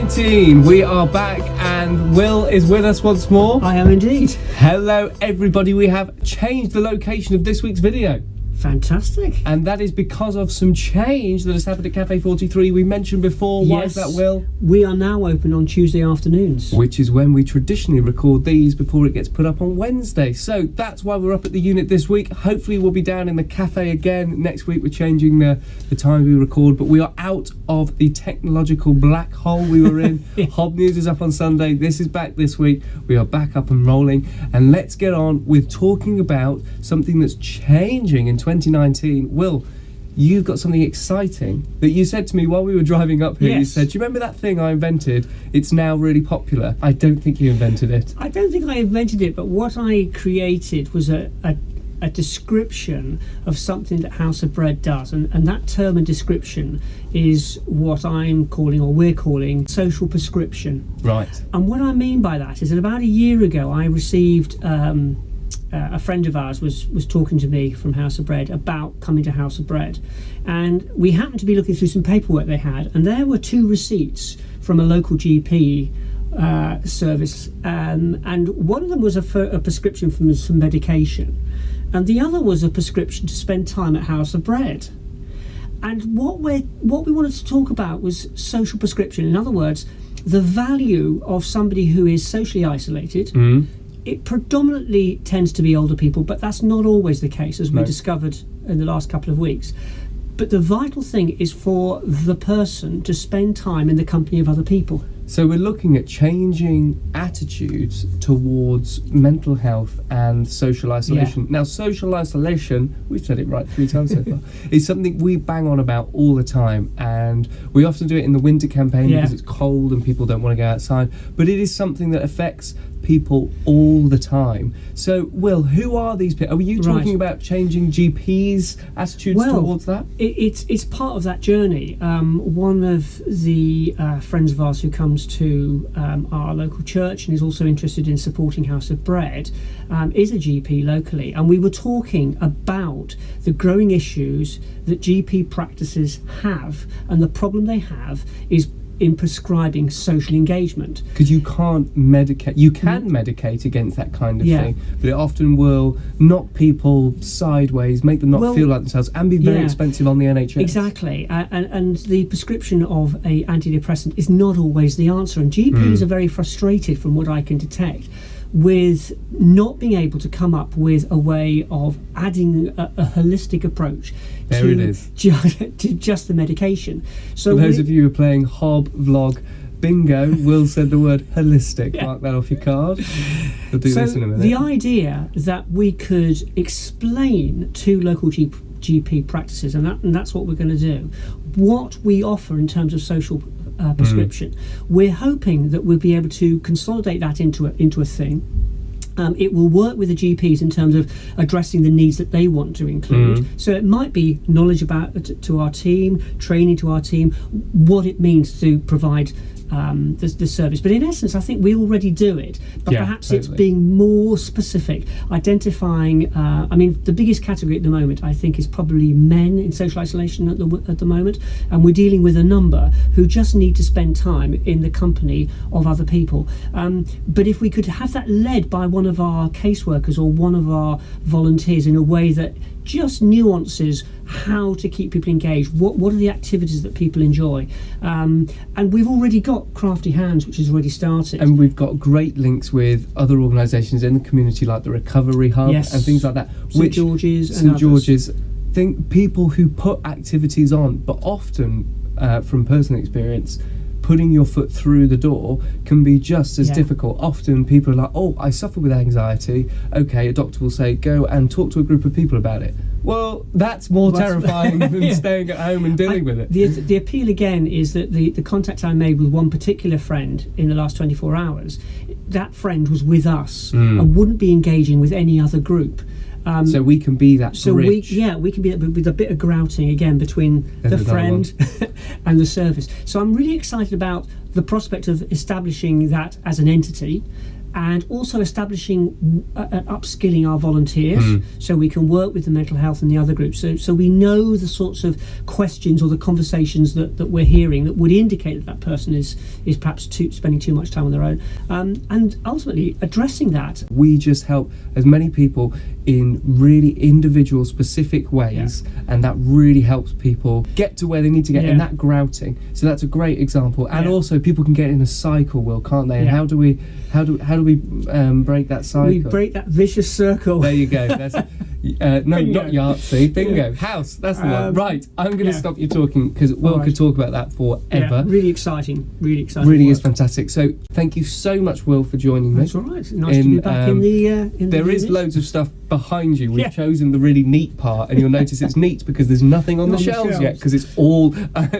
Change19, we are back and Will is with us once more. I am indeed. Hello everybody, we have changed the location of this week's video. Fantastic. And that is because of some change that has happened at Cafe 43 we mentioned before. Why is that, Will? We are now open on Tuesday afternoons. Which is when we traditionally record these before it gets put up on Wednesday. So that's why we're up at the unit this week. Hopefully we'll be down in the cafe again next week. We're changing the time we record, but we are out of the technological black hole we were in. Hob News is up on Sunday. This is back this week. We are back up and rolling. And let's get on with talking about something that's changing in 2019. Will, you've got something exciting that you said to me while we were driving up here. Yes. You said, do you remember that thing I invented? It's now really popular. I don't think you invented it. I don't think I invented it, but what I created was a description of something that House of Bread does, and that term and description is what I'm calling, or we're calling, social prescription. Right. And what I mean by that is that about a year ago I received a friend of ours was talking to me from House of Bread about coming to House of Bread, and we happened to be looking through some paperwork they had, and there were 2 receipts from a local GP service, and one of them was a prescription for some medication, and the other was a prescription to spend time at House of Bread. And what we wanted to talk about was social prescription. In other words, the value of somebody who is socially isolated. It predominantly tends to be older people, but that's not always the case, as we discovered in the last couple of weeks. But the vital thing is for the person to spend time in the company of other people. So we're looking at changing attitudes towards mental health and social isolation. Now, social isolation, we've said it right 3 times so far, is something we bang on about all the time. And we often do it in the winter campaign because it's cold and people don't want to go outside. But it is something that affects people all the time. So, Will, who are these people? Are you talking about changing GPs' attitudes towards that? It's part of that journey. One of the friends of ours who comes to our local church and is also interested in supporting House of Bread is a GP locally, and we were talking about the growing issues that GP practices have, and the problem they have is in prescribing social engagement. Because you can't medicate, you can medicate against that kind of thing, but it often will knock people sideways, make them not feel like themselves, and be very expensive on the NHS. Exactly, and the prescription of a antidepressant is not always the answer, and GPs are very frustrated, from what I can detect, with not being able to come up with a way of adding a holistic approach to just the medication. So for those of you who are playing Hob Vlog Bingo, Will said the word holistic. Mark that off your card. We'll do this in a minute. The idea that we could explain to local GP practices, and that's what we're going to do, what we offer in terms of social prescription. We're hoping that we'll be able to consolidate that into a thing. It will work with the GPs in terms of addressing the needs that they want to include. So it might be knowledge about to our team, training to our team, what it means to provide the service. But in essence, I think we already do it, but perhaps it's being more specific, identifying I mean, the biggest category at the moment I think is probably men in social isolation at the moment, and we're dealing with a number who just need to spend time in the company of other people, but if we could have that led by one of our caseworkers or one of our volunteers in a way that just nuances how to keep people engaged, what are the activities that people enjoy, and we've already got Crafty Hands, which has already started, and we've got great links with other organisations in the community like the Recovery Hub and things like that, St George's, think people who put activities on, but often from personal experience, putting your foot through the door can be just as difficult. Often people are like, oh, I suffer with anxiety. Okay, a doctor will say, go and talk to a group of people about it. Well, that's more terrifying than staying at home and dealing with it. The appeal again is that the contact I made with one particular friend in the last 24 hours, that friend was with us and wouldn't be engaging with any other group. So we can be that bridge. We can be that, with a bit of grouting again between the friend and the service. So I'm really excited about the prospect of establishing that as an entity, and also establishing upskilling our volunteers so we can work with the mental health and the other groups. So we know the sorts of questions or the conversations that we're hearing that would indicate that person is perhaps spending too much time on their own, and ultimately addressing that. We just help as many people in really individual, specific ways, and that really helps people get to where they need to get in that grouting. So that's a great example, and also people can get in a cycle, Will, can't they? And how do we break that cycle? We break that vicious circle. There you go. That's no, Bingo. not Yahtzee. Bingo. House. That's the one. Right. I'm going to stop you talking because Will Right. could talk about that forever. Yeah, really exciting. Really exciting. Really work. is fantastic. So thank you so much, Will, for joining me. That's all right. Nice to be back in the. There is unit. loads of stuff behind you. We've Yeah. chosen the really neat part, and you'll notice it's neat because there's nothing on the shelves yet because it's all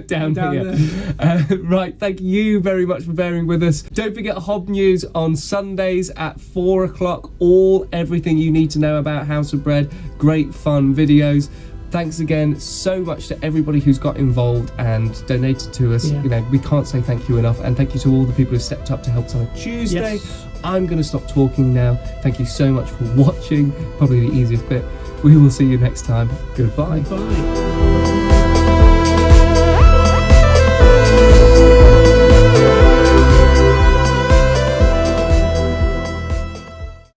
down here. Right, thank you very much for bearing with us. Don't forget Hob News on Sundays at 4 o'clock. Everything you need to know about House of Bread. Great fun videos. Thanks again so much to everybody who's got involved and donated to us. Yeah. You know, we can't say thank you enough, and thank you to all the people who stepped up to help us on a Tuesday. Yes. I'm going to stop talking now. Thank you so much for watching. Probably the easiest bit. We will see you next time. Goodbye. Bye.